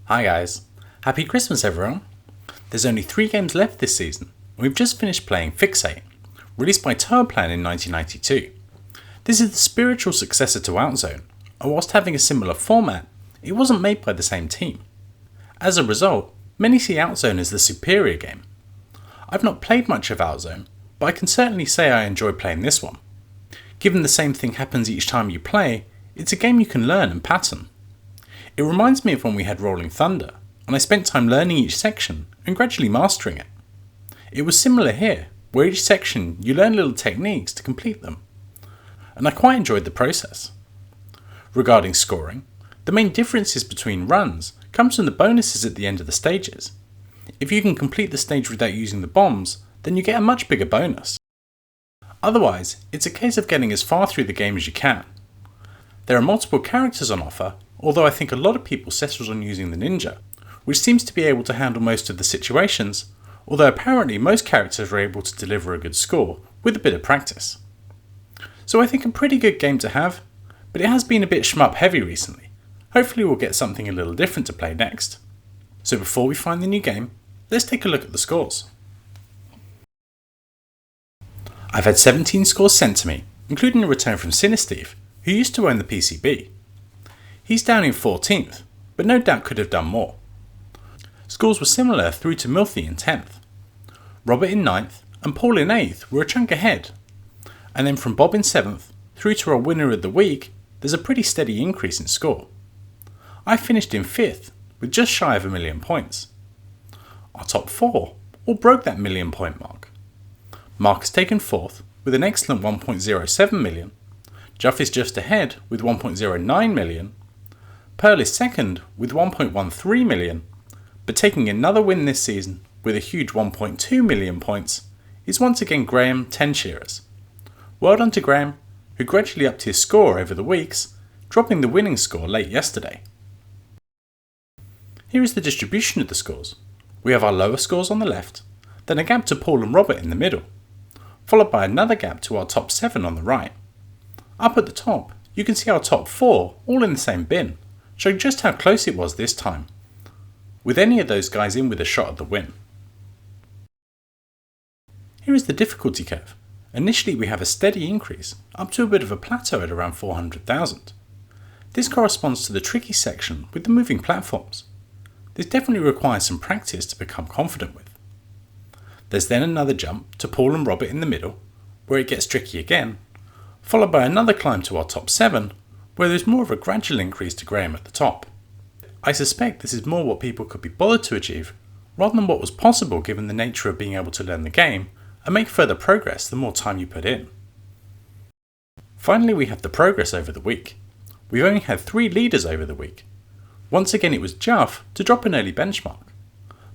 Hi guys, happy Christmas everyone! There's only 3 games left this season, and we've just finished playing Fixate, released by Towerplan in 1992. This is the spiritual successor to Outzone, and whilst having a similar format, it wasn't made by the same team. As a result, many see Outzone as the superior game. I've not played much of Outzone, but I can certainly say I enjoy playing this one. Given the same thing happens each time you play, it's a game you can learn and pattern. It reminds me of when we had Rolling Thunder, and I spent time learning each section and gradually mastering it. It was similar here, where each section you learn little techniques to complete them, and I quite enjoyed the process. Regarding scoring, the main differences between runs comes from the bonuses at the end of the stages. If you can complete the stage without using the bombs, then you get a much bigger bonus. Otherwise, it's a case of getting as far through the game as you can. There are multiple characters on offer, although I think a lot of people settled on using the ninja, which seems to be able to handle most of the situations, although apparently most characters are able to deliver a good score with a bit of practice. So I think a pretty good game to have, but it has been a bit shmup heavy recently. Hopefully we'll get something a little different to play next. So before we find the new game, let's take a look at the scores. I've had 17 scores sent to me, including a return from Sinisteve, who used to own the PCB. He's down in 14th, but no doubt could have done more. Scores were similar through to Milthy in 10th. Robert in 9th and Paul in 8th were a chunk ahead. And then from Bob in 7th through to our winner of the week, there's a pretty steady increase in score. I finished in 5th with just shy of 1,000,000 points. Our top 4 all broke that 1,000,000 point mark. Mark has taken 4th with an excellent 1.07 million. Juff is just ahead with 1.09 million. Pearl is second with 1.13 million, but taking another win this season with a huge 1.2 million points is once again Graham 10 Shearers. Well done to Graham, who gradually upped his score over the weeks, dropping the winning score late yesterday. Here is the distribution of the scores. We have our lower scores on the left, then a gap to Paul and Robert in the middle, followed by another gap to our top 7 on the right. Up at the top, you can see our top 4 all in the same bin, showing just how close it was this time, with any of those guys in with a shot at the win. Here is the difficulty curve. Initially we have a steady increase, up to a bit of a plateau at around 400,000. This corresponds to the tricky section with the moving platforms. This definitely requires some practice to become confident with. There's then another jump to Paul and Robert in the middle, where it gets tricky again, followed by another climb to our top 7, where there's more of a gradual increase to Graham at the top. I suspect this is more what people could be bothered to achieve, rather than what was possible given the nature of being able to learn the game and make further progress the more time you put in. Finally, we have the progress over the week. We've only had 3 leaders over the week. Once again it was Juff to drop an early benchmark.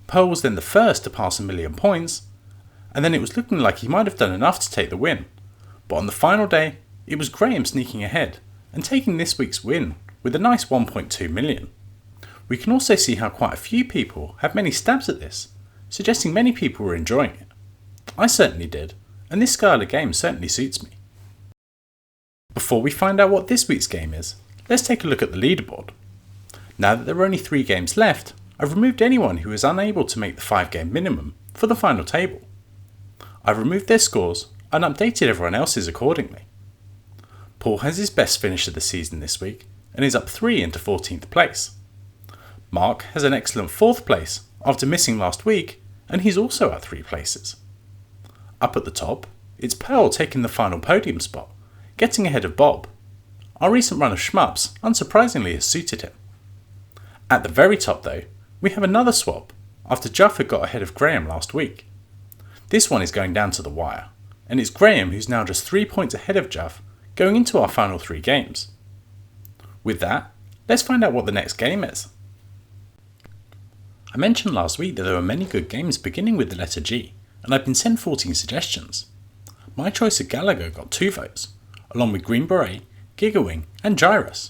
Pearl was then the first to pass 1,000,000 points, and then it was looking like he might have done enough to take the win. But on the final day, it was Graham sneaking ahead and taking this week's win with a nice 1.2 million. We can also see how quite a few people have many stabs at this, suggesting many people were enjoying it. I certainly did, and this style of game certainly suits me. Before we find out what this week's game is, let's take a look at the leaderboard. Now that there are only 3 games left, I've removed anyone who is unable to make the 5-game minimum for the final table. I've removed their scores and updated everyone else's accordingly. Paul has his best finish of the season this week and is up 3 into 14th place. Mark has an excellent 4th place after missing last week, and he's also up 3 places. Up at the top, it's Pearl taking the final podium spot, getting ahead of Bob. Our recent run of shmups unsurprisingly has suited him. At the very top though, we have another swap after Juff had got ahead of Graham last week. This one is going down to the wire, and it's Graham who's now just 3 points ahead of Juff going into our final 3 games. With that, let's find out what the next game is. I mentioned last week that there were many good games beginning with the letter G, and I've been sent 14 suggestions. My choice of Galago got 2 votes, along with Green Beret, Gigawing and Gyruss.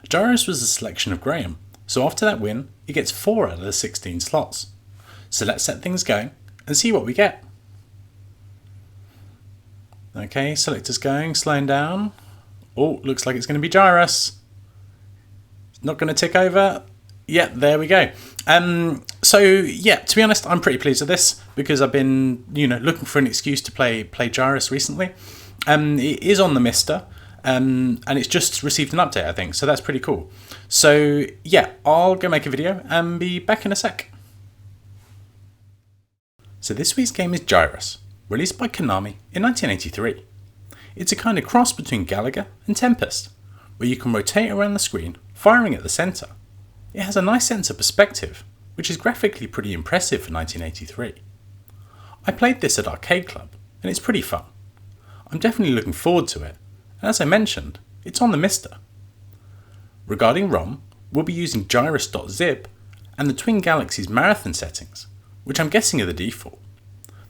Gyruss was a selection of Graham, so after that win, it gets 4 out of the 16 slots. So let's set things going and see what we get. Okay, selector's going, slowing down. Oh, looks like it's going to be Gyruss. It's not going to tick over. Yeah, there we go. So yeah, to be honest, I'm pretty pleased with this because I've been, looking for an excuse to play gyruss recently. It is on the Mister, and it's just received an update, I think, so that's pretty cool. So yeah, I'll go make a video and be back in a sec. So this week's game is Gyruss, released by Konami in 1983. It's a kind of cross between Galaga and Tempest, where you can rotate around the screen, firing at the centre. It has a nice sense of perspective, which is graphically pretty impressive for 1983. I played this at Arcade Club, and it's pretty fun. I'm definitely looking forward to it, and as I mentioned, it's on the Mister. Regarding ROM, we'll be using gyruss.zip and the Twin Galaxies marathon settings, which I'm guessing are the default.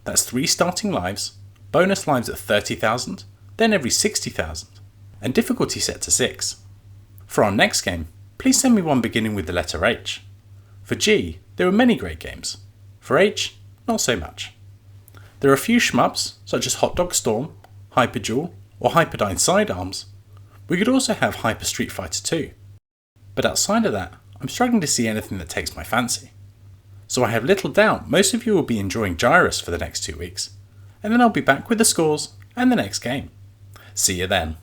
That's 3 starting lives, bonus lives at 30,000, then every 60,000, and difficulty set to 6. For our next game, please send me one beginning with the letter H. For G, there are many great games. For H, not so much. There are a few shmups, such as Hot Dog Storm, Hyper Duel, or Hyperdyne Sidearms. We could also have Hyper Street Fighter 2. But outside of that, I'm struggling to see anything that takes my fancy. So I have little doubt most of you will be enjoying Gyruss for the next 2 weeks, and then I'll be back with the scores and the next game. See you then.